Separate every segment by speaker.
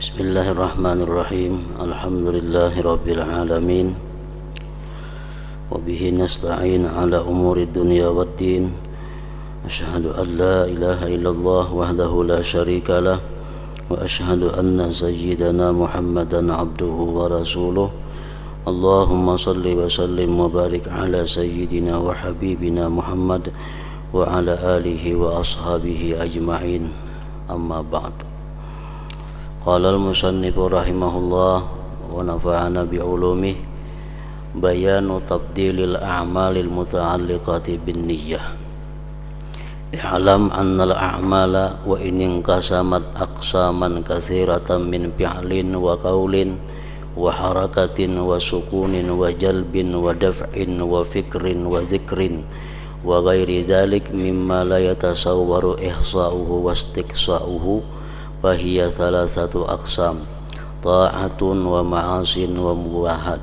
Speaker 1: Bismillahirrahmanirrahim. Alhamdulillahirabbil alamin. Wa bihi nasta'in ala umuri dunya waddin. Asyhadu an la ilaha illallah wahdahu la syarika lah wa asyhadu anna sayyidana Muhammadan abduhu wa rasuluh. Allahumma salli wa sallim wa barik ala sayyidina wa habibina Muhammad wa ala alihi wa ashabihi ajma'in. Amma ba'du. Qala al-musannifu rahimahullah wa nafa'ana bi'ulumih bayanu tabdilil a'malil muta'alliqati bin niyyah. I'lam annal a'mala wa in inqasamat aqsaman katsiratan min fi'lin wa qawlin wa harakatin wa sukunin wa jalbin wa daf'in wa fikrin wa dhikrin wa ghairi dzalik mimma la yatasawwaru ihsa'uhu wa istiqsa'uhu fahiya thalathatu aqsam ta'atun wa ma'asin wa mubahat.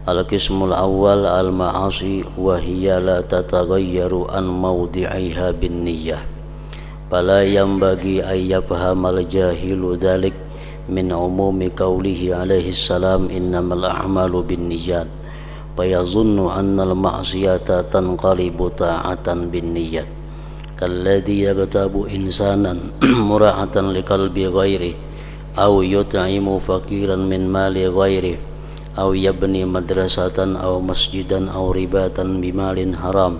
Speaker 1: Al-qismul awwal al-ma'asi wa hiya la tataghayyaru an mawdi'iha bin niyyah fala yanbaghi ay yafhamal jahilu dhalik min umumi qawlihi alaihi salam innamal a'malu bin niyyat fayazunnu anna al-ma'siyata tanqalibu ta'atan bin niyyat kalladhi yaghtabu insanan mura'atan liqalbi ghairi aw yut'imu faqiran min mali ghairi aw yabni madrasatan aw masjidan aw ribatan bimalin haram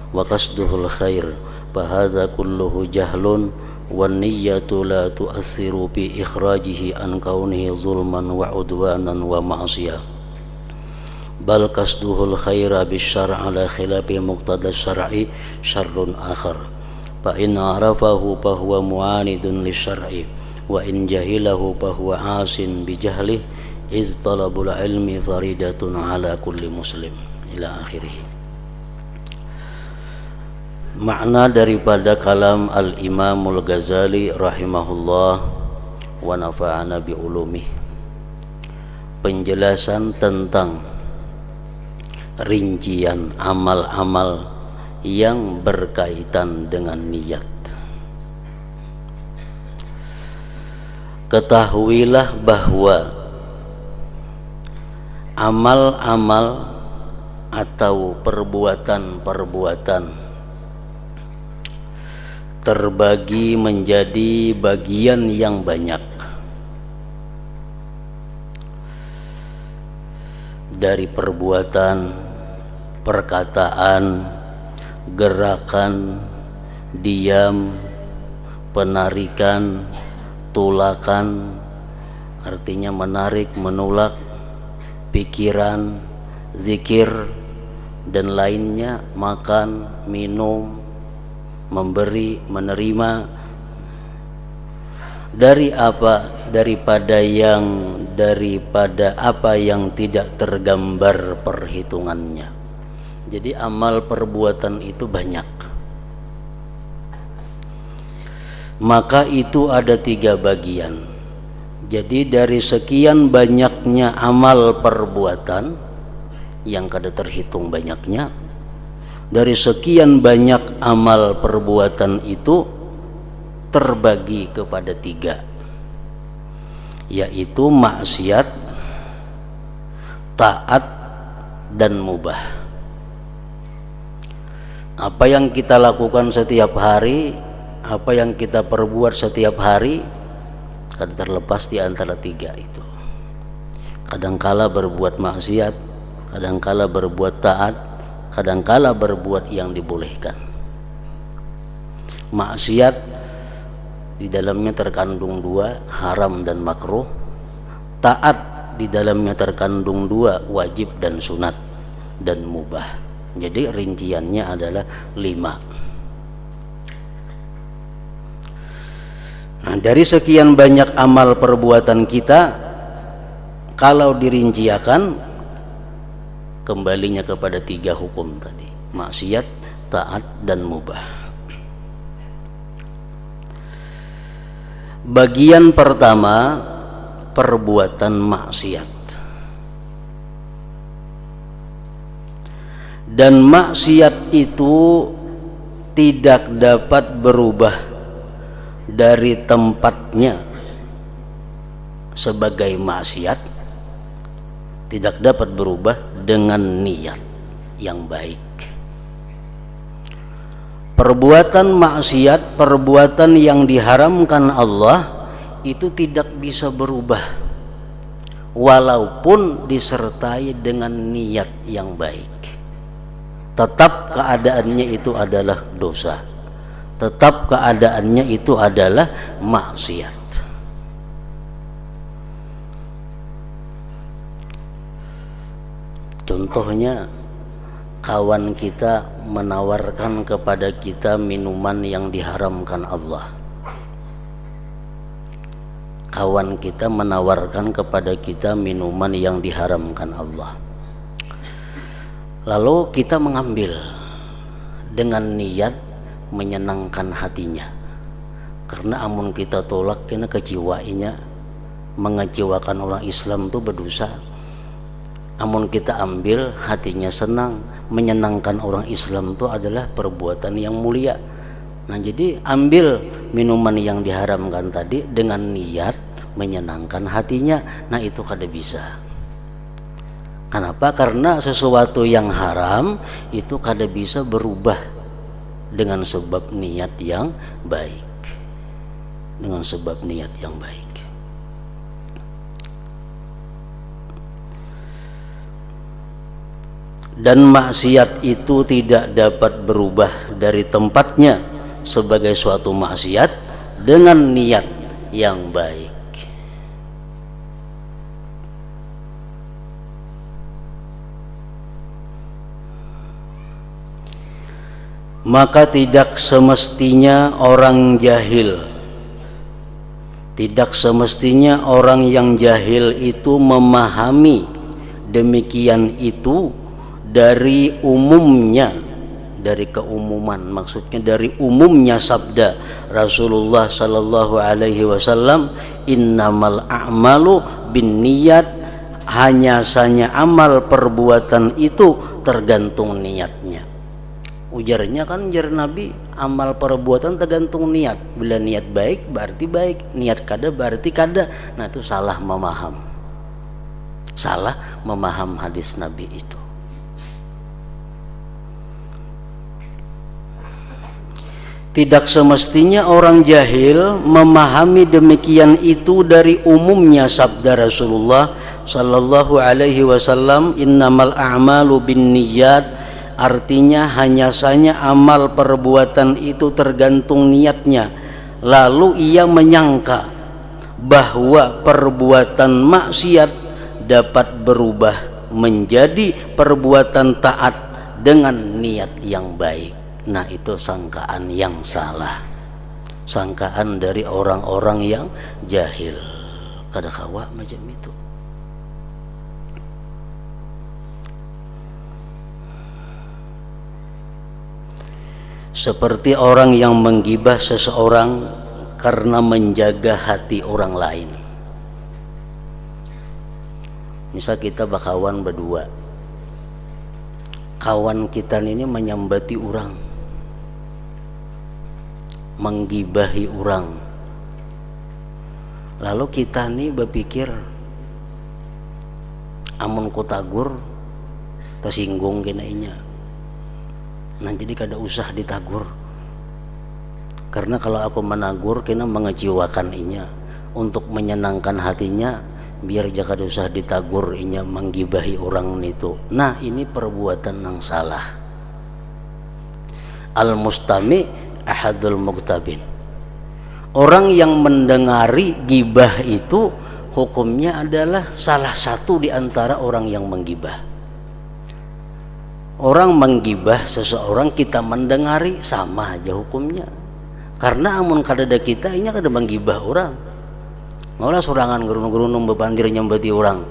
Speaker 1: wa qasduhul khair fahadha kulluhu jahlun wan niyyatu la tu'athiru bi ikhrajihi an kaunihi zulman wa udwanan wa ma'siyah bal qasduhul khaira bisyar' ala khilafi muqtada syar'i syarrun akhar fa in arafahu fa huwa mu'anidun lisyar'i wa in jahilahu fa huwa asin bi jahlihi iz talabul ilmi faridatun ala kulli muslim ila akhirih. Makna daripada kalam al-Imamul Ghazali rahimahullah wa nafa'ana bi ulumih, penjelasan tentang rincian amal-amal yang berkaitan dengan niat. Ketahuilah bahwa amal-amal atau perbuatan-perbuatan terbagi menjadi bagian yang banyak, dari perbuatan, perkataan, gerakan, diam, penarikan, tulakan, artinya menarik, menulak, pikiran, zikir, dan lainnya, makan, minum, memberi, menerima, dari apa? Daripada apa yang tidak tergambar perhitungannya. Jadi amal perbuatan itu banyak. Maka itu ada 3 bagian. Jadi dari sekian banyaknya amal perbuatan yang kada terhitung banyaknya, dari sekian banyak amal perbuatan itu terbagi kepada 3, yaitu maksiat, taat, dan mubah. Apa yang kita lakukan setiap hari, apa yang kita perbuat setiap hari, kada terlepas di antara 3 itu. Kadangkala berbuat maksiat, kadangkala berbuat taat, kadangkala berbuat yang dibolehkan. Maksiat di dalamnya terkandung 2, haram dan makruh. Taat di dalamnya terkandung 2, wajib dan sunat, dan mubah. Jadi rinciannya adalah 5. Nah, dari sekian banyak amal perbuatan kita, kalau dirinciakan, kembalinya kepada 3 hukum tadi: maksiat, taat, dan mubah. Bagian pertama, perbuatan maksiat. Dan maksiat itu tidak dapat berubah dari tempatnya sebagai maksiat tidak dapat berubah dengan niat yang baik. Perbuatan maksiat, perbuatan yang diharamkan Allah itu tidak bisa berubah walaupun disertai dengan niat yang baik. Tetap keadaannya itu adalah dosa, tetap keadaannya itu adalah maksiat. Contohnya, kawan kita menawarkan kepada kita minuman yang diharamkan Allah. Kawan kita menawarkan kepada kita minuman yang diharamkan Allah. Lalu kita mengambil dengan niat menyenangkan hatinya. Karena amun kita tolak, kena kecewainnya, mengecewakan orang Islam itu berdosa. Amun kita ambil, hatinya senang, menyenangkan orang Islam itu adalah perbuatan yang mulia. Nah, jadi ambil minuman yang diharamkan tadi dengan niat menyenangkan hatinya. Nah, itu kada bisa. Kenapa? Karena sesuatu yang haram itu kada bisa berubah dengan sebab niat yang baik. Dengan sebab niat yang baik. Dan maksiat itu tidak dapat berubah dari tempatnya sebagai suatu maksiat dengan niat yang baik. Maka tidak semestinya orang jahil, tidak semestinya orang yang jahil itu memahami demikian itu dari umumnya, dari keumuman, maksudnya dari umumnya sabda Rasulullah sallallahu alaihi wasallam, innamal a'malu binniyat, hanya saja amal perbuatan itu tergantung niatnya. Ujarnya kan, ujar Nabi, amal perbuatan tergantung niat. Bila niat baik berarti baik, niat kada berarti kada. Nah, itu salah memaham, salah memaham hadis Nabi itu. Tidak semestinya orang jahil memahami demikian itu dari umumnya sabda Rasulullah sallallahu alaihi wasallam, innamal a'malu binniyat, artinya hanya saja amal perbuatan itu tergantung niatnya. Lalu ia menyangka bahwa perbuatan maksiat dapat berubah menjadi perbuatan taat dengan niat yang baik. Nah, itu sangkaan yang salah, sangkaan dari orang-orang yang jahil. Kada kawa macam itu. Seperti orang yang menggibah seseorang karena menjaga hati orang lain. Misal kita bakawan berdua, kawan kita ini menyambati orang, menggibahi orang. Lalu kita nih berpikir, amun ku tagur tersinggung kenainya. Nah, jadi kada usah ditagur. Karena kalau aku menagur kena mengecewakan inya. Untuk menyenangkan hatinya, biar jangan usah ditagur inya menggibahi orang itu. Nah, ini perbuatan yang salah. Al-mustami ahadul muktabin. Orang yang mendengari gibah itu hukumnya adalah salah satu di antara orang yang menggibah. Orang menggibah seseorang, kita mendengari, sama aja hukumnya. Karena amun kadada kita ini kada menggibah orang, maulah sorangan gerunung-gerunung bebandir nyambati orang.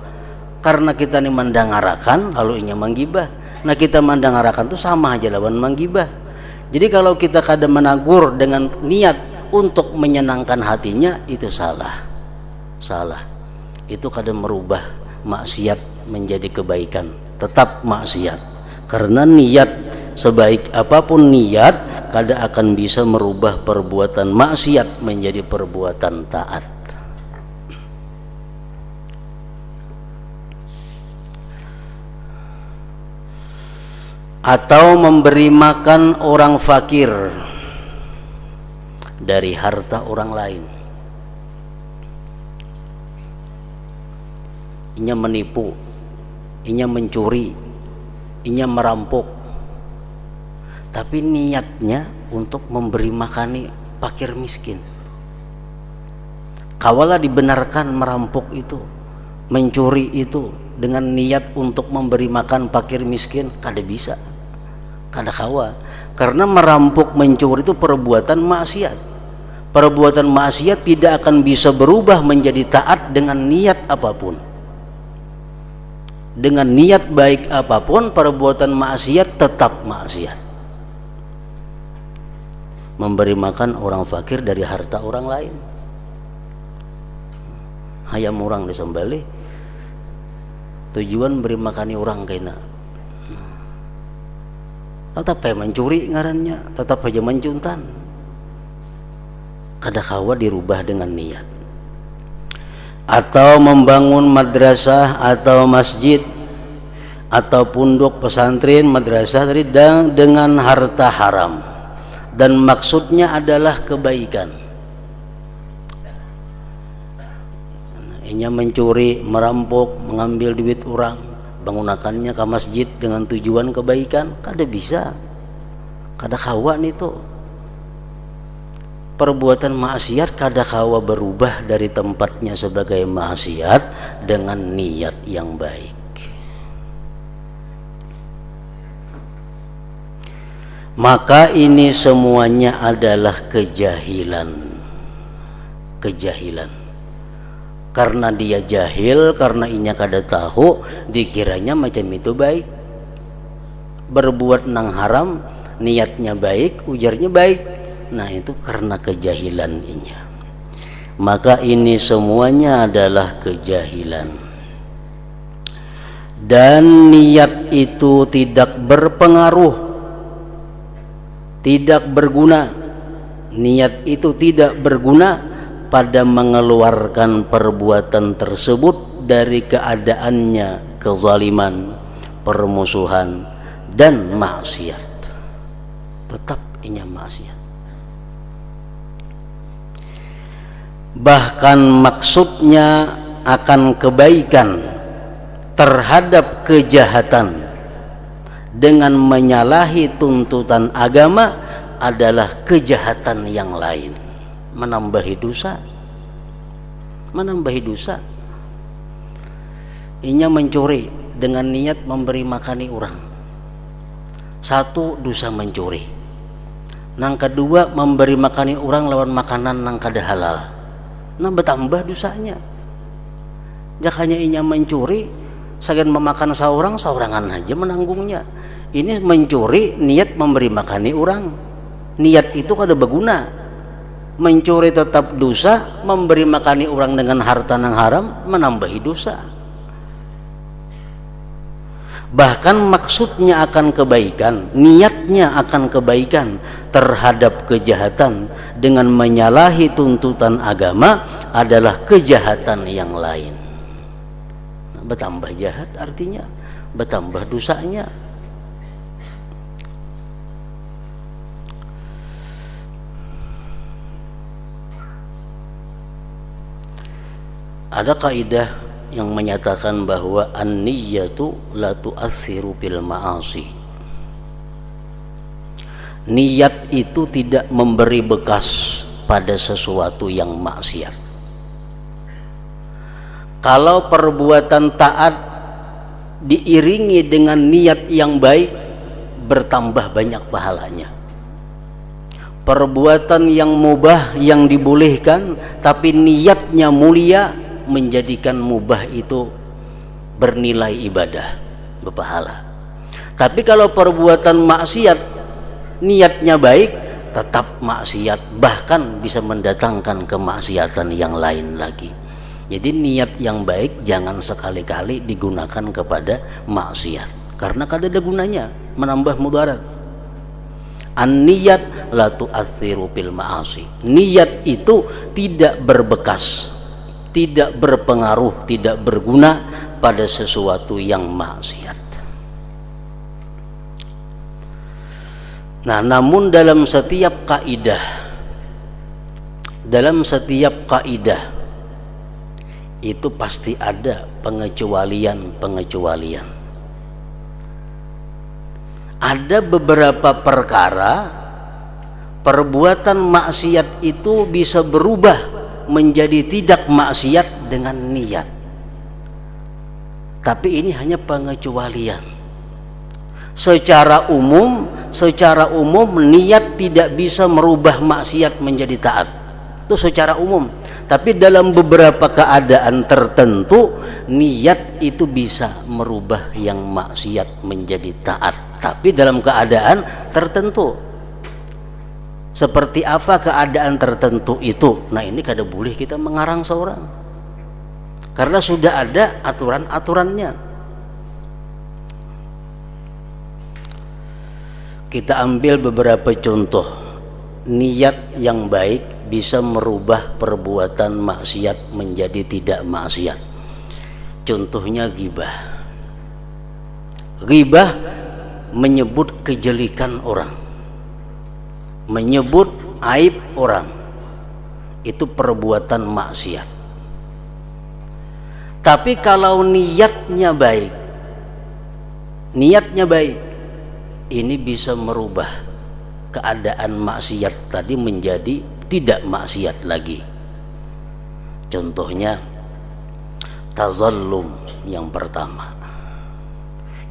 Speaker 1: Karena kita ini mendengarakan, lalu inya menggibah. Nah, kita mendengarakan itu sama aja lawan menggibah. Jadi kalau kita kada menagur dengan niat untuk menyenangkan hatinya, itu salah. Salah. Itu kada merubah maksiat menjadi kebaikan, tetap maksiat. Karena niat, sebaik apapun niat, kada akan bisa merubah perbuatan maksiat menjadi perbuatan taat. atau memberi makan orang fakir dari harta orang lain. Inya menipu, inya mencuri, inya merampok, tapi niatnya untuk memberi makani fakir miskin. Kawalah dibenarkan merampok itu, mencuri itu dengan niat untuk memberi makan fakir miskin, kada bisa, kada kawa. Karena merampok, mencuri itu perbuatan maksiat. Perbuatan maksiat tidak akan bisa berubah menjadi taat dengan niat apapun. Dengan niat baik apapun, perbuatan maksiat tetap maksiat. Memberi makan orang fakir dari harta orang lain. Hayam orang disembelih, tujuan beri makani orang kena. Tetap aja mencuri ngarannya, tetap aja mencuntan. Kada kawa dirubah dengan niat. Atau membangun madrasah atau masjid atau pondok pesantren, madrasah tadi dengan harta haram, dan maksudnya adalah kebaikan. Inya mencuri, merampok, mengambil duit orang, menggunakannya ke masjid dengan tujuan kebaikan, kada bisa, kada kawa itu. Perbuatan maksiat kada kawa berubah dari tempatnya sebagai maksiat dengan niat yang baik. Maka ini semuanya adalah kejahilan. Kejahilan. Karena dia jahil, karena inya kada tahu, dikiranya macam itu baik. Berbuat nang haram, niatnya baik, ujarnya baik. Nah itu karena kejahilan inya. Maka ini semuanya adalah kejahilan. Dan niat itu tidak berpengaruh, tidak berguna. Niat itu tidak berguna pada mengeluarkan perbuatan tersebut dari keadaannya kezaliman, permusuhan, dan maksiat. Tetap inya maksiat. Bahkan maksudnya akan kebaikan terhadap kejahatan dengan menyalahi tuntutan agama adalah kejahatan yang lain, menambahi dosa. Menambahi dosa. Inya mencuri dengan niat memberi makani orang. Satu, dosa mencuri. Nang kedua, memberi makani orang lawan makanan nang kada halal. Nah bertambah dosanya. Jakanya inya mencuri, sagan memakan saurangan aja menanggungnya. Ini mencuri niat memberi makani orang. Niat itu kada berguna. Mencuri tetap dosa, memberi makani orang dengan harta yang haram menambahi dosa. Bahkan maksudnya akan kebaikan, niatnya akan kebaikan terhadap kejahatan dengan menyalahi tuntutan agama adalah kejahatan yang lain. Bertambah jahat artinya bertambah dosanya. Ada kaidah yang menyatakan bahwa an-niyyatu la tu'atsiru bil ma'asi. Niat itu tidak memberi bekas pada sesuatu yang maksiat. Kalau perbuatan taat diiringi dengan niat yang baik, bertambah banyak pahalanya. Perbuatan yang mubah yang dibolehkan tapi niatnya mulia, menjadikan mubah itu bernilai ibadah, berpahala. Tapi kalau perbuatan maksiat niatnya baik, tetap maksiat, bahkan bisa mendatangkan kemaksiatan yang lain lagi. Jadi niat yang baik jangan sekali-kali digunakan kepada maksiat, karena kada ada gunanya, menambah mudarat. An-niyat la tu'atsiru bil ma'asi. Niat itu tidak berbekas, tidak berpengaruh, tidak berguna pada sesuatu yang maksiat. Nah, namun dalam setiap kaidah itu pasti ada pengecualian. Ada beberapa perkara perbuatan maksiat itu bisa berubah menjadi tidak maksiat dengan niat. Tapi ini hanya pengecualian. Secara umum niat tidak bisa merubah maksiat menjadi taat. Itu secara umum. Tapi dalam beberapa keadaan tertentu niat itu bisa merubah yang maksiat menjadi taat. Tapi dalam keadaan tertentu. Seperti apa keadaan tertentu itu? Nah, ini kada boleh kita mengarang seorang. Karena sudah ada aturan-aturannya. Kita ambil beberapa contoh. Niat yang baik bisa merubah perbuatan maksiat menjadi tidak maksiat. Contohnya ghibah. Ghibah menyebut kejelekan orang, menyebut aib orang. Itu perbuatan maksiat. Tapi kalau niatnya baik, ini bisa merubah keadaan maksiat tadi menjadi tidak maksiat lagi. Contohnya tazallum yang pertama.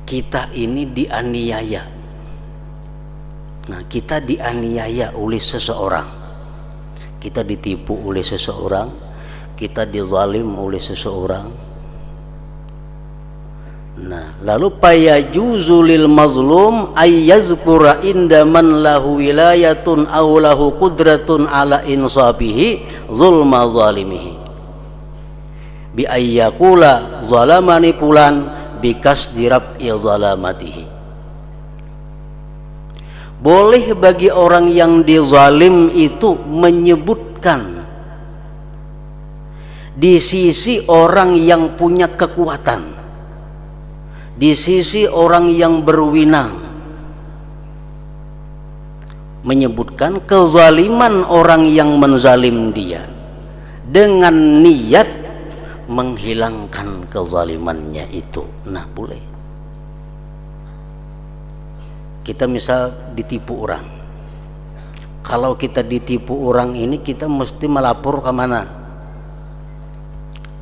Speaker 1: Kita ini dianiaya. Nah, kita dianiaya oleh seseorang. Kita ditipu oleh seseorang, kita dizalim oleh seseorang. Nah, lalu payajuzu lil mazlum ay yazkura inda man lahu wilayatun aw lahu qudratun ala insabihi zulma zalimihi bi ayyakula zalamani pulan bikas dirab'i zalamatihi. Boleh bagi orang yang dizalim itu menyebutkan di sisi orang yang punya kekuatan, di sisi orang yang berwenang, menyebutkan kezaliman orang yang menzalim dia dengan niat menghilangkan kezalimannya itu. Nah, boleh. Kita misal ditipu orang. Kalau kita ditipu orang ini, kita mesti melapor ke mana?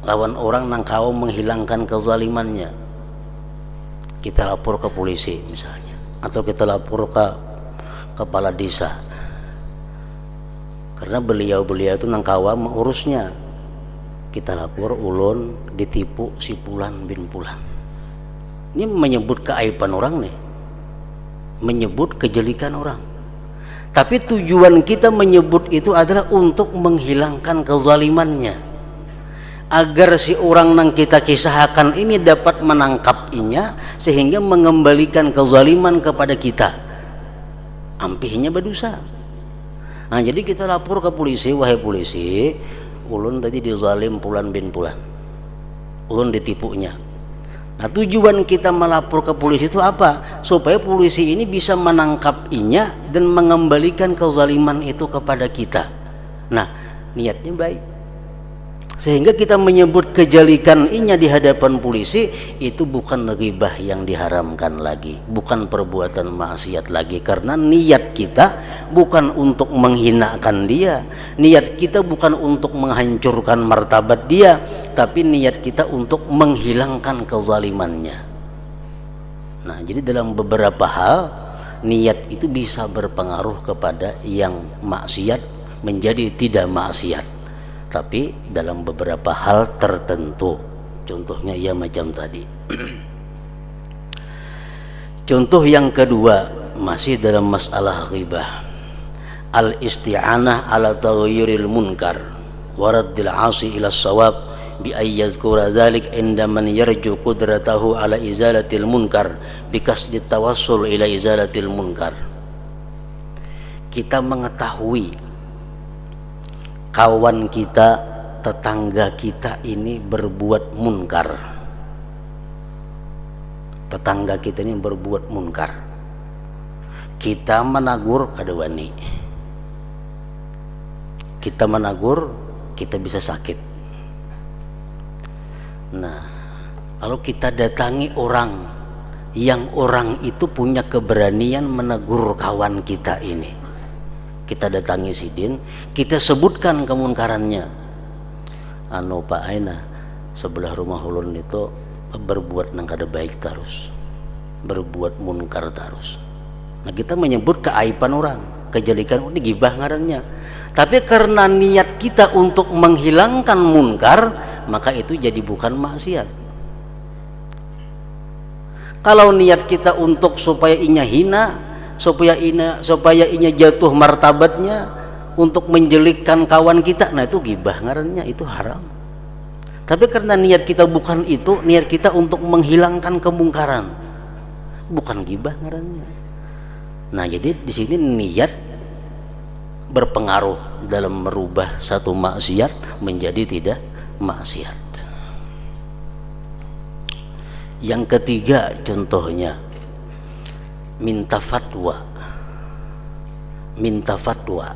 Speaker 1: Lawan orang nang kau menghilangkan kezalimannya. Kita lapor ke polisi misalnya, atau kita lapor ke kepala desa, karena beliau itu nang kawa mengurusnya. Kita lapor ulun ditipu si Pulan bin Pulan. Ini menyebut keaiban orang nih, menyebut kejelekan orang. Tapi tujuan kita menyebut itu adalah untuk menghilangkan kezalimannya, agar si orang yang kita kisahkan ini dapat menangkapnya sehingga mengembalikan kezaliman kepada kita. Ampihnya berdosa. Nah, jadi kita lapor ke polisi, wahai polisi, ulun tadi dizalim Pulan bin Pulan, ulun ditipunya. Nah, tujuan kita melapor ke polisi itu apa? Supaya polisi ini bisa menangkapnya dan mengembalikan kezaliman itu kepada kita. Nah, niatnya baik. Sehingga kita menyebut kejelekan inya di hadapan polisi, itu bukan ghibah yang diharamkan lagi, bukan perbuatan maksiat lagi, karena niat kita bukan untuk menghinakan dia, niat kita bukan untuk menghancurkan martabat dia, tapi niat kita untuk menghilangkan kezalimannya. Nah, jadi dalam beberapa hal niat itu bisa berpengaruh kepada yang maksiat menjadi tidak maksiat. Tapi dalam beberapa hal tertentu, contohnya ya macam tadi. Contoh yang kedua masih dalam masalah ghibah, al-isti'anah ala taghyiril munkar wa raddil 'asi ila shawab bi ay yazkura dzalik inda man yarju qudratahu ala izalatil munkar bi kasdi tawassul ila izalatil munkar. Kita mengetahui kawan kita, tetangga kita ini berbuat munkar. Tetangga kita ini berbuat munkar. kita menagur kada wani, kita menagur kita bisa sakit. Nah, kalau kita datangi orang yang orang itu punya keberanian menegur kawan kita ini, kita datangi sidin, kita sebutkan kemunkarannya. Anu Pak Aina sebelah rumah ulun itu berbuat nang kada baik terus, berbuat munkar terus. Nah, kita menyebut keaiban orang, kejelekan ini gibah ngarannya. Tapi karena niat kita untuk menghilangkan munkar, maka itu jadi bukan maksiat. Kalau niat kita untuk supaya inya hina, supaya inya jatuh martabatnya, untuk menjelikkan kawan kita, nah itu gibah ngarannya, itu haram. Tapi karena niat kita bukan itu, niat kita untuk menghilangkan kemungkaran, bukan gibah ngarannya. Nah, jadi di sini niat berpengaruh dalam merubah satu maksiat menjadi tidak maksiat. Yang ketiga contohnya minta fatwa. Minta fatwa.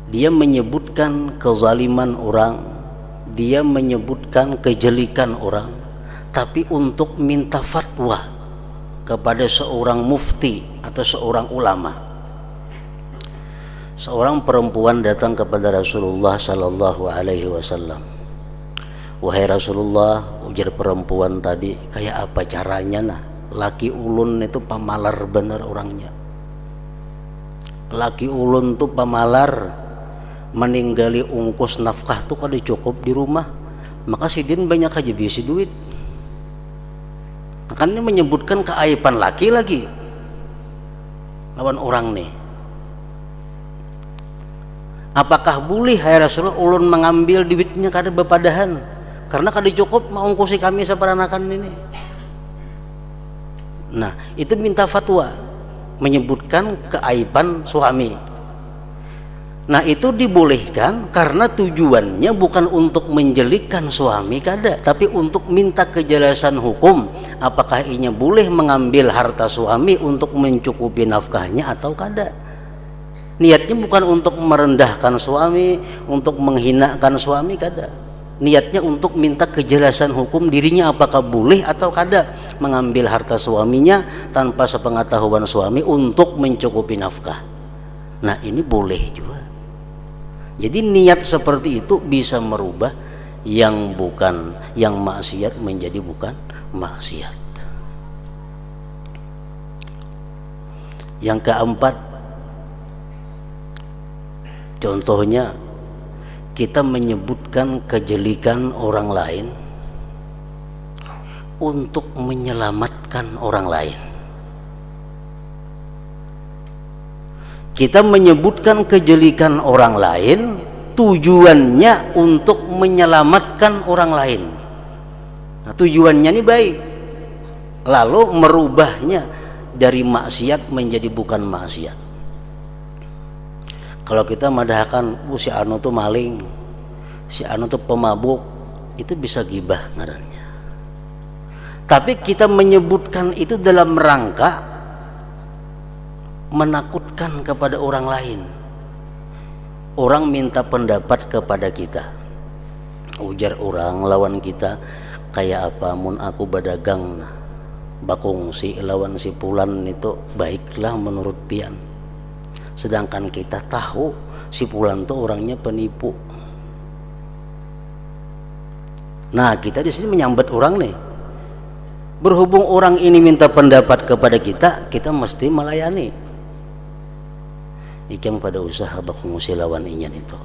Speaker 1: Dia menyebutkan kezaliman orang, dia menyebutkan kejelikan orang, tapi untuk minta fatwa kepada seorang mufti atau seorang ulama. Seorang perempuan datang kepada Rasulullah sallallahu alaihi wasallam. Wahai Rasulullah, ujar perempuan tadi, kayak apa caranya nah laki ulun itu pamalar bener orangnya. Laki ulun tuh pamalar, meninggali ungkus nafkah tuh kada cukup di rumah, maka sidin banyak aja bisi duit. Kan ini menyebutkan keaiban laki lagi lawan orang nih. Apakah boleh hai Rasulullah ulun mengambil duitnya kada bepadahan karena kada cukup mau ongkosi kami seperanakan ini? Nah, itu minta fatwa, menyebutkan keaiban suami. Nah, itu dibolehkan karena tujuannya bukan untuk menjelikkan suami kada, tapi untuk minta kejelasan hukum, apakah inya boleh mengambil harta suami untuk mencukupi nafkahnya atau kada. Niatnya bukan untuk merendahkan suami, untuk menghinakan suami, kada. Niatnya untuk minta kejelasan hukum dirinya, apakah boleh atau kada mengambil harta suaminya tanpa sepengetahuan suami untuk mencukupi nafkah. Nah, ini boleh juga. Jadi niat seperti itu bisa merubah yang bukan, yang maksiat menjadi bukan maksiat. Yang keempat, contohnya kita menyebutkan kejelikan orang lain untuk menyelamatkan orang lain. Kita menyebutkan kejelikan orang lain tujuannya untuk menyelamatkan orang lain. Nah, tujuannya ini baik, lalu merubahnya dari maksiat menjadi bukan maksiat. Kalau kita madahkan si anu tuh maling, si anu tuh pemabuk, itu bisa gibah ngarannya. Tapi kita menyebutkan itu dalam rangka menakutkan kepada orang lain. Orang minta pendapat kepada kita, ujar orang lawan kita, kayak apa mun aku badagang bakung si lawan si Pulan itu baiklah menurut pian, sedangkan kita tahu si Pulan tuh orangnya penipu. Nah, kita di sini menyambat orang nih. Berhubung orang ini minta pendapat kepada kita, kita mesti melayani. Ikam pada usaha bakung si lawan inyan itu.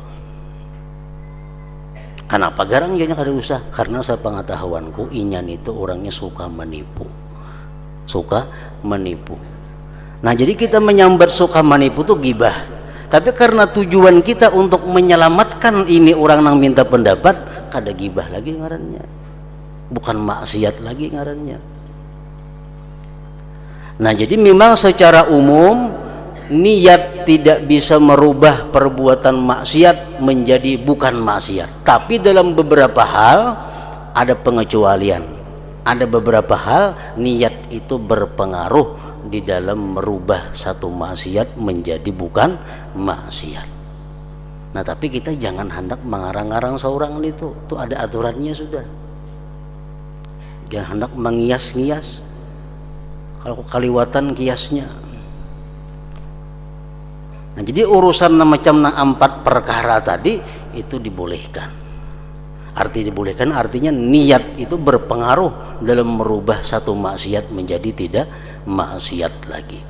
Speaker 1: Kenapa garang ianya kada usah? Karena saya pengetahuanku inyan itu orangnya suka menipu. Suka menipu. Nah, jadi kita menyambat suka menipu tuh gibah. Tapi karena tujuan kita untuk menyelamatkan ini orang yang minta pendapat, kada gibah lagi ngarannya. Bukan maksiat lagi ngarannya. Nah, jadi memang secara umum niat tidak bisa merubah perbuatan maksiat menjadi bukan maksiat. Tapi dalam beberapa hal ada pengecualian. Ada beberapa hal niat itu berpengaruh di dalam merubah satu maksiat menjadi bukan maksiat. Nah, tapi kita jangan hendak mengarang-arang seorang itu ada aturannya sudah. Jangan hendak mengias-ngias. Kalau kaliwatan kiasnya. Nah, jadi urusan macam 4 perkara tadi itu dibolehkan. Artinya niat itu berpengaruh dalam merubah satu maksiat menjadi tidak maksiat lagi.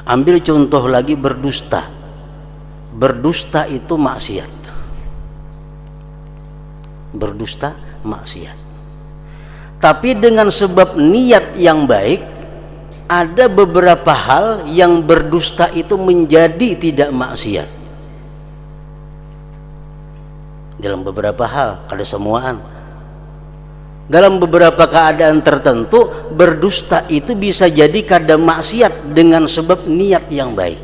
Speaker 1: Ambil contoh lagi berdusta. Berdusta itu maksiat. Berdusta maksiat. Tapi dengan sebab niat yang baik, ada beberapa hal yang berdusta itu menjadi tidak maksiat. Dalam beberapa hal, ada semuaan. Dalam beberapa keadaan tertentu, berdusta itu bisa jadi kada maksiat dengan sebab niat yang baik.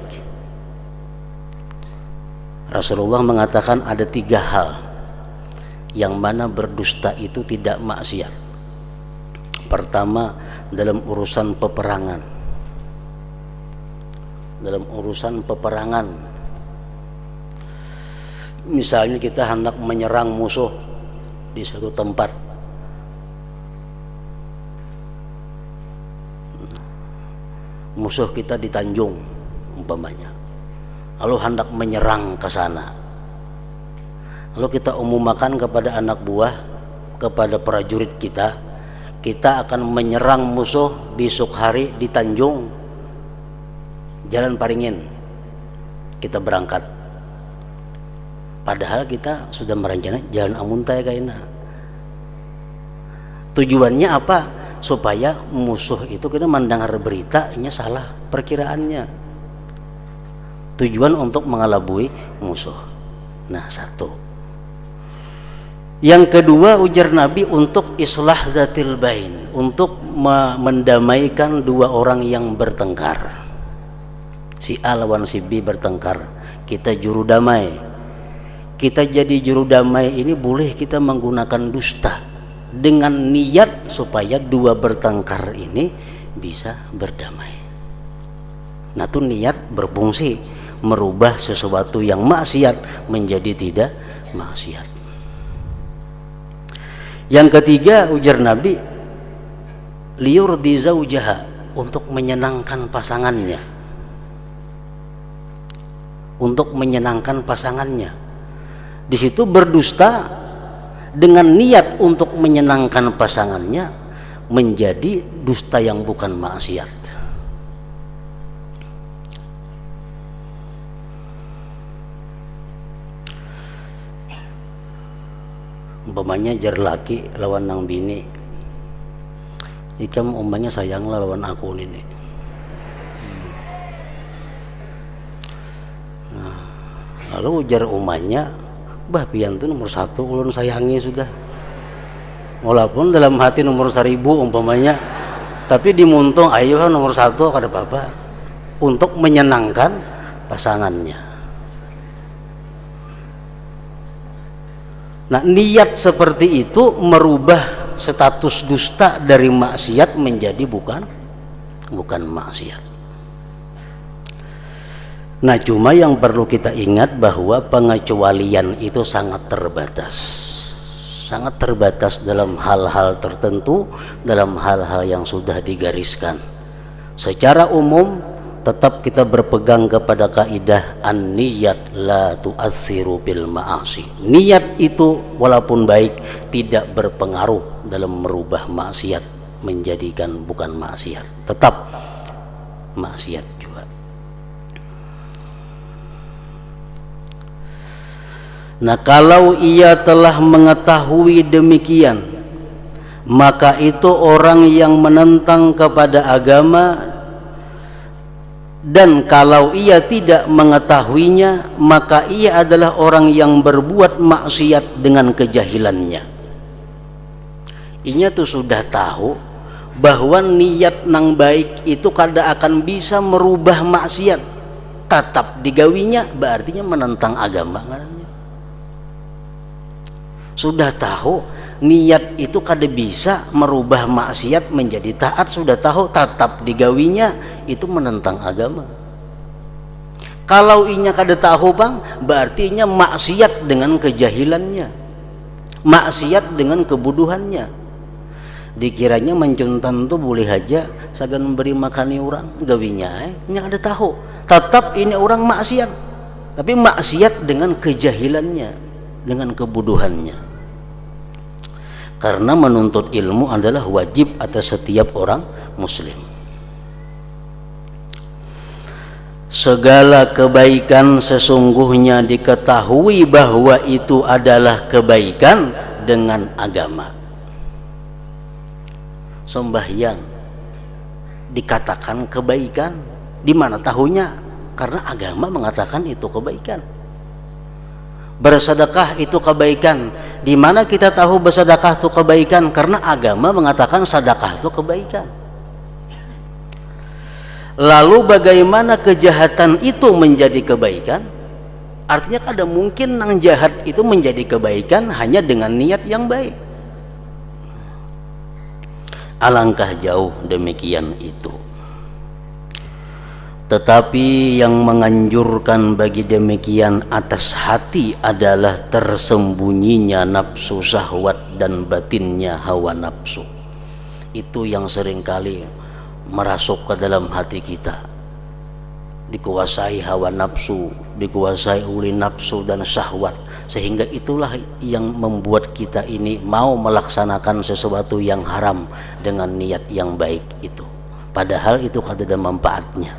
Speaker 1: Rasulullah mengatakan ada 3 hal yang mana berdusta itu tidak maksiat. Pertama, dalam urusan peperangan. Dalam urusan peperangan, misalnya kita hendak menyerang musuh di suatu tempat, musuh kita di Tanjung umpamanya, lalu hendak menyerang ke sana, lalu kita umumkan kepada anak buah, kepada prajurit kita akan menyerang musuh besok hari di Tanjung, Jalan Paringin, kita berangkat. Padahal kita sudah merencanakan Jalan Amuntai kaina. Tujuannya apa? Supaya musuh itu kita mendengar beritanya salah perkiraannya. Tujuan untuk mengelabui musuh. Nah, 1. Yang kedua, ujar Nabi, untuk islah zatil bain, untuk mendamaikan 2 orang yang bertengkar. Si A lawan si B bertengkar, kita juru damai. Kita jadi juru damai ini boleh kita menggunakan dusta dengan niat supaya 2 bertengkar ini bisa berdamai. Nah, itu niat berfungsi merubah sesuatu yang maksiat menjadi tidak maksiat. Yang ketiga, ujar Nabi, liyurdi zaujaha, untuk menyenangkan pasangannya. Untuk menyenangkan pasangannya. Di situ berdusta dengan niat untuk menyenangkan pasangannya menjadi dusta yang bukan maksiat. Umpamanya jar laki lawan nang bini, ikam umpamanya sayang lawan aku ini. Nah, lalu jar umanya, bah pian tuh nomor 1 ulun sayangi sudah, walaupun dalam hati nomor 1000 umpamanya, tapi dimuntung ayo nomor 1 kada apa-apa, untuk menyenangkan pasangannya. Nah, niat seperti itu merubah status dusta dari maksiat menjadi bukan maksiat. Nah, cuma yang perlu kita ingat bahwa pengecualian itu sangat terbatas dalam hal-hal tertentu, dalam hal-hal yang sudah digariskan. Secara umum tetap kita berpegang kepada kaidah an-niyat la tu'atsiru bil ma'asi. Niat itu walaupun baik tidak berpengaruh dalam merubah maksiat menjadikan bukan maksiat, tetap maksiat juga. Nah, kalau ia telah mengetahui demikian, maka itu orang yang menentang kepada agama, dan kalau ia tidak mengetahuinya, maka ia adalah orang yang berbuat maksiat dengan kejahilannya. Inya tuh sudah tahu bahwa niat nang baik itu kada akan bisa merubah maksiat, tetap digawinya, berartinya menentang agama. Sudah tahu niat itu kada bisa merubah maksiat menjadi taat. Sudah tahu tetap digawinya, itu menentang agama. Kalau inya kada tahu bang, berarti inya maksiat dengan kejahilannya, maksiat dengan kebodohannya. Dikiranya mencuntan tuh boleh aja sagan memberi makani orang, gawinya inya kada tahu, tetap ini orang maksiat, tapi maksiat dengan kejahilannya, dengan kebodohannya. Karena menuntut ilmu adalah wajib atas setiap orang muslim. Segala kebaikan sesungguhnya diketahui bahwa itu adalah kebaikan dengan agama. Sembahyang dikatakan kebaikan, di mana tahunya? Karena agama mengatakan itu kebaikan. Bersedekah itu kebaikan, di mana kita tahu bersedekah itu kebaikan? Karena agama mengatakan sedekah itu kebaikan. Lalu bagaimana kejahatan itu menjadi kebaikan? Artinya kada mungkin yang jahat itu menjadi kebaikan hanya dengan niat yang baik. Alangkah jauh demikian itu. Tetapi yang menganjurkan bagi demikian atas hati adalah tersembunyinya nafsu syahwat dan batinnya hawa nafsu. Itu yang seringkali merasuk ke dalam hati kita, dikuasai hawa nafsu, dikuasai oleh nafsu dan syahwat, sehingga itulah yang membuat kita ini mau melaksanakan sesuatu yang haram dengan niat yang baik itu, padahal itu kada ada manfaatnya.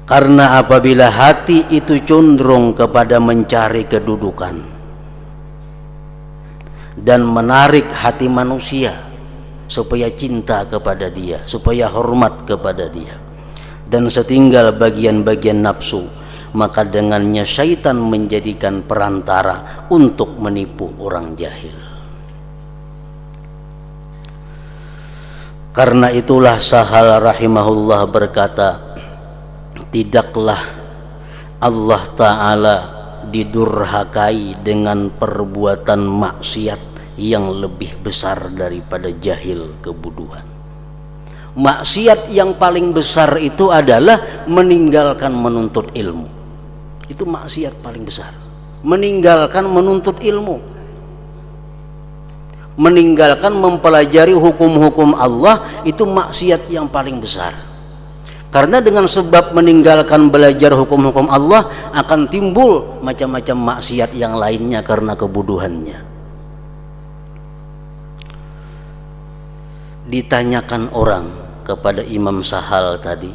Speaker 1: Karena apabila hati itu cenderung kepada mencari kedudukan dan menarik hati manusia supaya cinta kepada dia, supaya hormat kepada dia, dan setinggal bagian-bagian nafsu, maka dengannya syaitan menjadikan perantara untuk menipu orang jahil. Karena itulah Sahal rahimahullah berkata, tidaklah Allah Ta'ala didurhakai dengan perbuatan maksiat yang lebih besar daripada jahil kebodohan. Maksiat yang paling besar itu adalah meninggalkan menuntut ilmu. Itu maksiat paling besar. Meninggalkan menuntut ilmu, meninggalkan mempelajari hukum-hukum Allah, itu maksiat yang paling besar. Karena dengan sebab meninggalkan belajar hukum-hukum Allah akan timbul macam-macam maksiat yang lainnya karena kebodohannya. Ditanyakan orang kepada Imam Sahal tadi,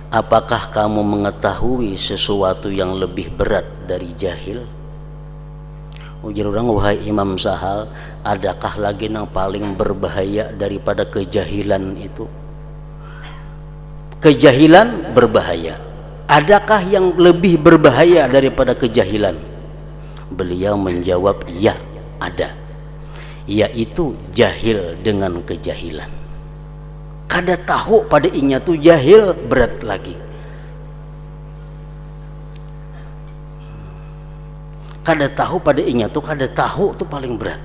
Speaker 1: apakah kamu mengetahui sesuatu yang lebih berat dari jahil? Ujar orang, wahai Imam Sahal, adakah lagi yang paling berbahaya daripada kejahilan itu? Kejahilan berbahaya. Adakah yang lebih berbahaya daripada kejahilan? Beliau menjawab, ya, ada. Yaitu jahil dengan kejahilan. Kada tahu pada inya tuh jahil, berat lagi. Kada tahu pada inya tuh, kada tahu tuh paling berat.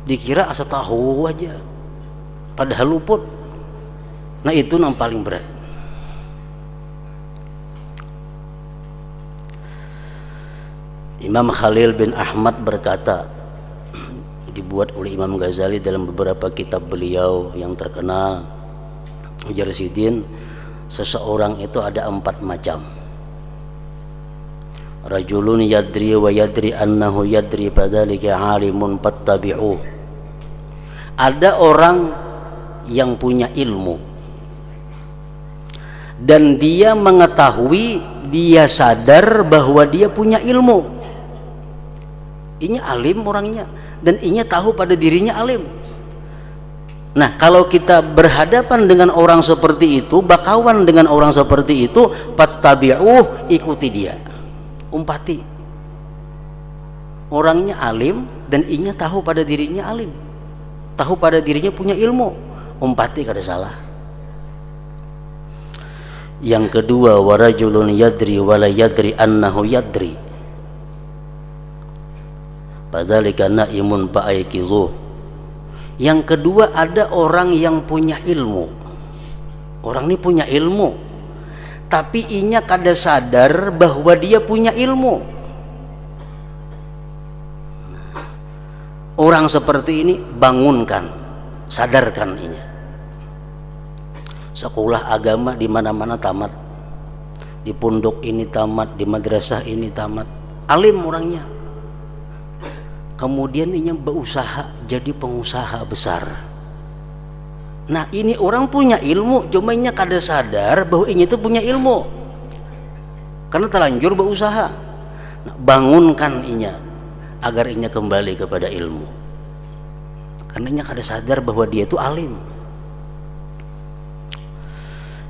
Speaker 1: Dikira asa tahu aja, padahal luput. Nah itu yang paling berat. Imam Khalil bin Ahmad berkata, dibuat oleh Imam Ghazali dalam beberapa kitab beliau yang terkenal, ujar Sidin, seseorang itu ada 4 macam. Rajulun yadri wa yadri annahu yadri fadzalika alimun fattabi'uh. Ada orang yang punya ilmu dan dia mengetahui, dia sadar bahwa dia punya ilmu. Ini alim orangnya dan inya tahu pada dirinya alim. Nah, kalau kita berhadapan dengan orang seperti itu, bakawan dengan orang seperti itu, fattabi'uh, ikuti dia, umpati. Orangnya alim dan inya tahu pada dirinya alim, tahu pada dirinya punya ilmu, umpati, kada salah. Yang kedua, warajulun yadri wala yadri annahu yadri fadzalika naimun fa'aikizuh. Yang kedua, ada orang yang punya ilmu. Orang ini punya ilmu, tapi inya kada sadar bahwa dia punya ilmu. Orang seperti ini bangunkan, sadarkan inya. Sekolah agama di mana-mana tamat, di pondok ini tamat, di madrasah ini tamat, alim orangnya. Kemudian inya berusaha jadi pengusaha besar. Nah, ini orang punya ilmu, cuma inya kada sadar bahwa inya itu punya ilmu karena terlanjur berusaha. Nah, bangunkan inya agar inya kembali kepada ilmu, karena inya kada sadar bahwa dia itu alim.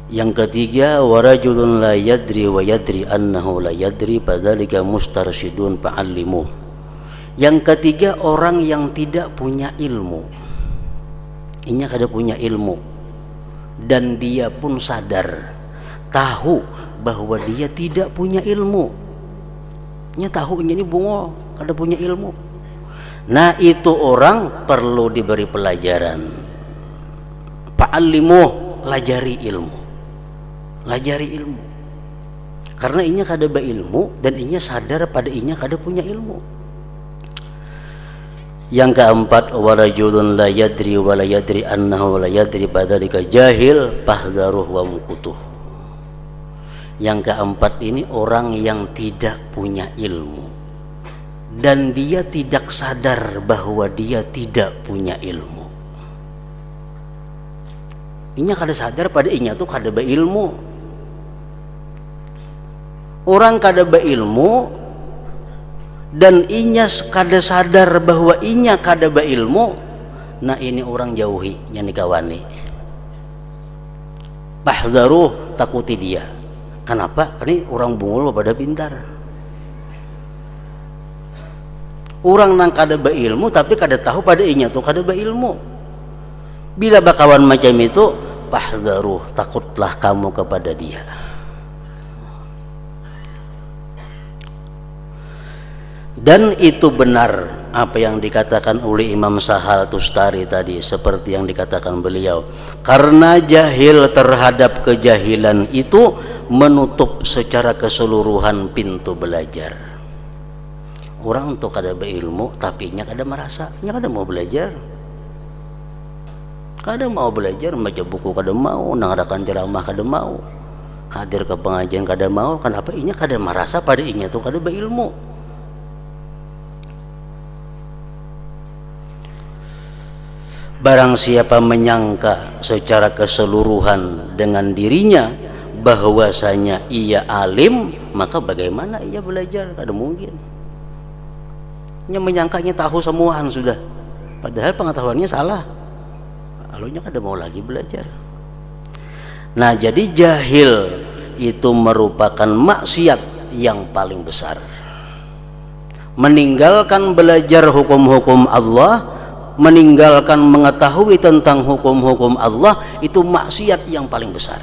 Speaker 1: Yang ketiga, warajulun la yadri wa yadri annahu la yadri fadzalika mustarsyidun fa'allimuh. Yang ketiga, orang yang tidak punya ilmu. Inya kada punya ilmu dan dia pun sadar, tahu bahwa dia tidak punya ilmu. Inya tahu inya ini bungo, kada punya ilmu. Nah, itu orang perlu diberi pelajaran. Fa'allimuh, lajari ilmu. Lajari ilmu, karena inya kada berilmu dan inya sadar pada inya kada punya ilmu. Yang keempat, warajulun la yadri wa la yadri annahu la yadri fadzalika jahil fahdharuh wa mukutuh. Yang keempat ini orang yang tidak punya ilmu dan dia tidak sadar bahwa dia tidak punya ilmu. Inya kada sadar pada inya tuh kada berilmu. Orang kada berilmu dan inya kada sadar bahwa inya kada berilmu. Nah, ini orang jauhi, yang dikawani. Bahzaruh, takuti dia. Kenapa? Ini orang bungul pada pintar. Orang nang kada berilmu tapi kada tahu pada inya tuh kada berilmu. Bila bakawan macam itu, bahzaruh, takutlah kamu kepada dia. Dan itu benar apa yang dikatakan oleh Imam Sahal Tustari tadi, seperti yang dikatakan beliau, karena jahil terhadap kejahilan itu menutup secara keseluruhan pintu belajar. Orang untuk kada berilmu tapi nya kada merasa, nya kada mau belajar, kada mau belajar, baca buku kada mau, nangadakan ceramah kada mau, hadir ke pengajian kada mau. Kenapa? Inya kada merasa pada inya tuh kada berilmu. Barang siapa menyangka secara keseluruhan dengan dirinya bahwasanya ia alim, maka bagaimana ia belajar? Kada mungkin. Ia menyangkanya tahu semuaan sudah, padahal pengetahuannya salah. Lalunya kada mau lagi belajar. Nah, jadi jahil itu merupakan maksiat yang paling besar. Meninggalkan belajar hukum-hukum Allah, meninggalkan mengetahui tentang hukum-hukum Allah, itu maksiat yang paling besar.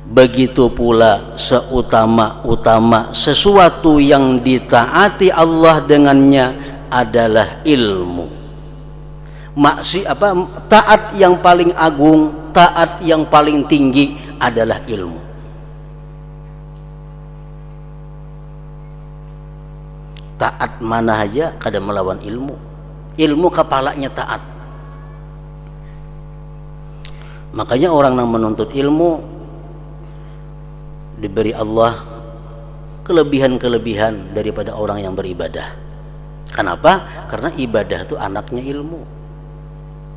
Speaker 1: Begitu pula seutama-utama sesuatu yang ditaati Allah dengannya adalah ilmu. Taat yang paling agung, taat yang paling tinggi adalah ilmu. Taat mana aja kada melawan ilmu. Ilmu kepalanya taat. Makanya orang yang menuntut ilmu diberi Allah kelebihan-kelebihan daripada orang yang beribadah. Kenapa? Karena ibadah itu anaknya ilmu.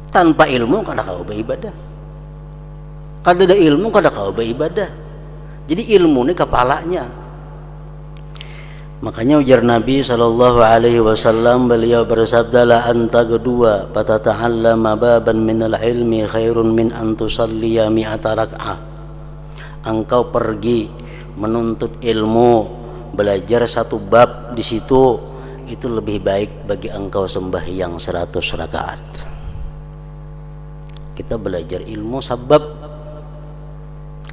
Speaker 1: Tanpa ilmu kada kau beribadah. Kada ada ilmu kada kau beribadah. Jadi ilmu ini kepalanya. Makanya ujar Nabi SAW, beliau bersabda, la anta kedua fatata'allama baban minal ilmi khairun min antusalliya mi'ata rak'ah. Engkau pergi menuntut ilmu, belajar satu bab di situ, itu lebih baik bagi engkau sembahyang 100 rakaat. Kita belajar ilmu sebab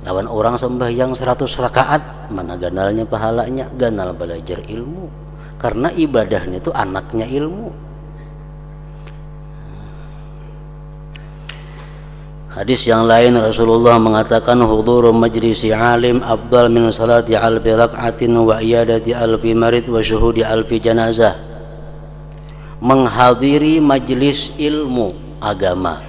Speaker 1: lawan orang sembahyang 100 rakaat, mana ganalnya pahalanya? Ganal belajar ilmu. Karena ibadahnya itu anaknya ilmu. Hadis yang lain Rasulullah mengatakan huduru majlisi alim afdal min salati alfi rak'atin wa iyadati alfi marid wa syuhudi alfi janazah. Menghadiri majlis ilmu agama,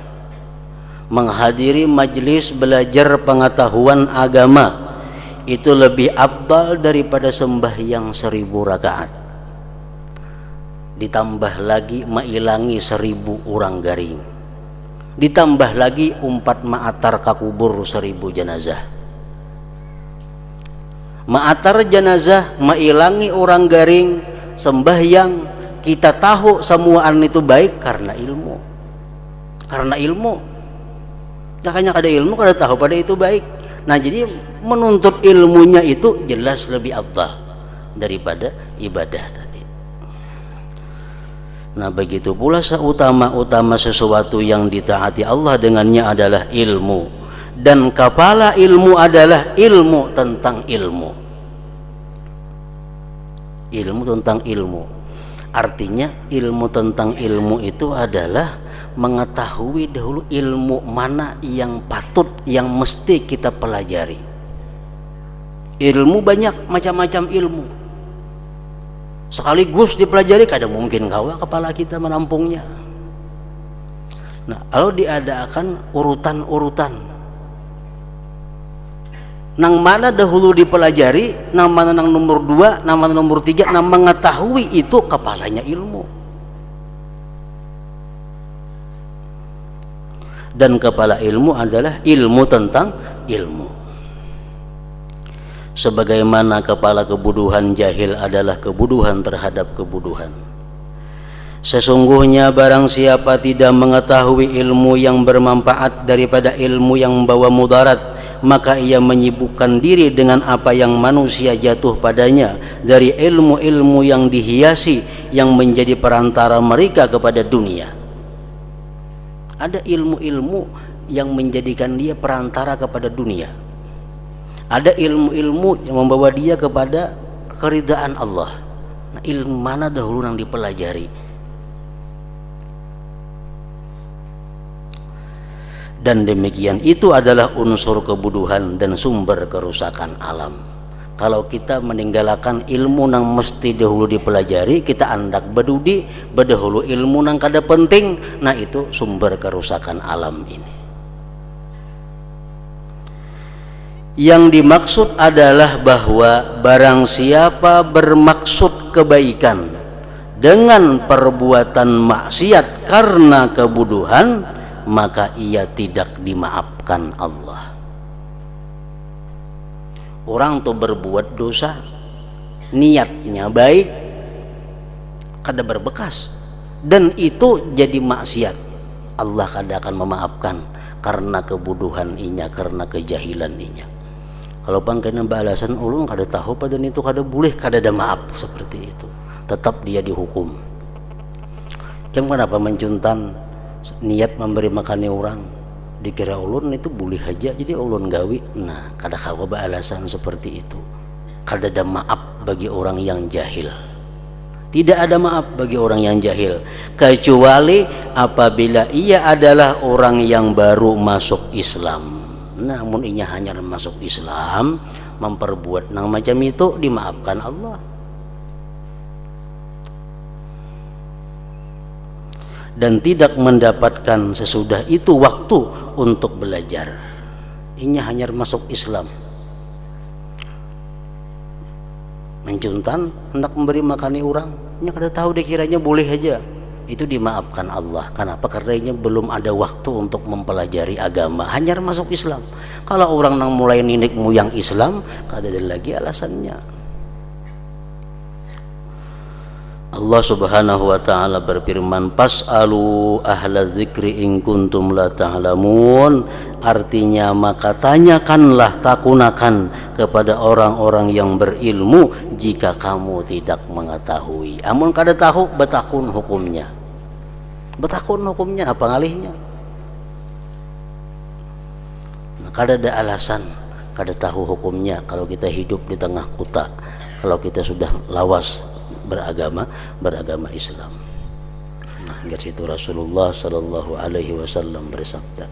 Speaker 1: menghadiri majlis belajar pengetahuan agama itu lebih afdal daripada sembahyang 1000 rakaat. Ditambah lagi mailangi 1000 urang garing, ditambah lagi umpat ma'atar kakubur 1000 jenazah. Ma'atar jenazah, mailangi orang garing, sembahyang, kita tahu semuaan itu baik karena ilmu. Karena ilmu. Makanya kada ilmu kada tahu pada itu baik. Nah, jadi menuntut ilmunya itu jelas lebih afdal daripada ibadah tadi. Nah, begitu pula seutama-utama sesuatu yang ditaati Allah dengannya adalah ilmu. Dan kepala ilmu adalah ilmu tentang ilmu. Ilmu tentang ilmu. Artinya ilmu tentang ilmu itu adalah mengetahui dahulu ilmu mana yang patut, yang mesti kita pelajari. Ilmu banyak, macam-macam ilmu. Sekaligus dipelajari, kada mungkin kawa kepala kita menampungnya. Nah, kalau diadakan urutan-urutan, nang mana dahulu dipelajari, nang mana nang nomor 2, nang mana nomor 3, nang mengetahui itu kepalanya ilmu. Dan kepala ilmu adalah ilmu tentang ilmu. Sebagaimana kepala kebodohan jahil adalah kebodohan terhadap kebodohan. Sesungguhnya barang siapa tidak mengetahui ilmu yang bermanfaat daripada ilmu yang membawa mudarat, maka ia menyibukkan diri dengan apa yang manusia jatuh padanya dari ilmu-ilmu yang dihiasi yang menjadi perantara mereka kepada dunia. Ada ilmu-ilmu yang menjadikan dia perantara kepada dunia. Ada ilmu-ilmu yang membawa dia kepada keridaan Allah. Nah, ilmu mana dahulu yang dipelajari? Dan demikian itu adalah unsur kebodohan dan sumber kerusakan alam. Kalau kita meninggalkan ilmu yang mesti dahulu dipelajari, kita andak bedudi bedahulu ilmu yang kada penting, nah itu sumber kerusakan alam ini. Yang dimaksud adalah bahwa barang siapa bermaksud kebaikan dengan perbuatan maksiat karena kebodohan, maka ia tidak dimaafkan Allah. Orang tuh berbuat dosa, niatnya baik, kada berbekas, dan itu jadi maksiat, Allah kada akan memaafkan karena kebodohan inya, karena kejahilan inya. Kalau bang kena balasan ulun kada tahu pada itu kada boleh, kada ada maaf seperti itu, tetap dia dihukum. Kenapa mencuntan niat memberi makan orang, dikira ulun itu boleh aja jadi ulun gawi. Nah, kada kawa alasan seperti itu. Kada ada maaf bagi orang yang jahil. Tidak ada maaf bagi orang yang jahil, kecuali apabila ia adalah orang yang baru masuk Islam. Namun inya hanya masuk Islam, memperbuat nang macam itu, dimaafkan Allah. Dan tidak mendapatkan sesudah itu waktu untuk belajar. Ini hanya masuk Islam, mencuntan, hendak memberi makani orang, ini kada tahu dikiranya boleh aja, itu dimaafkan Allah. Kenapa? Karena ini belum ada waktu untuk mempelajari agama, hanya masuk Islam. Kalau orang nang mulai ninik muyang Islam, kada ada lagi alasannya. Allah Subhanahu wa taala berfirman, "Fas'alu ahla dzikri in kuntum la ta'lamun." Artinya, maka tanyakanlah, takunakan kepada orang-orang yang berilmu jika kamu tidak mengetahui. Amun kada tahu, betakun hukumnya. Betakun hukumnya apa ngalihnya? Nah, kada ada alasan kada tahu hukumnya kalau kita hidup di tengah kota. Kalau kita sudah lawas beragama Islam. Nah, hingga situ Rasulullah sallallahu alaihi wasallam bersabda,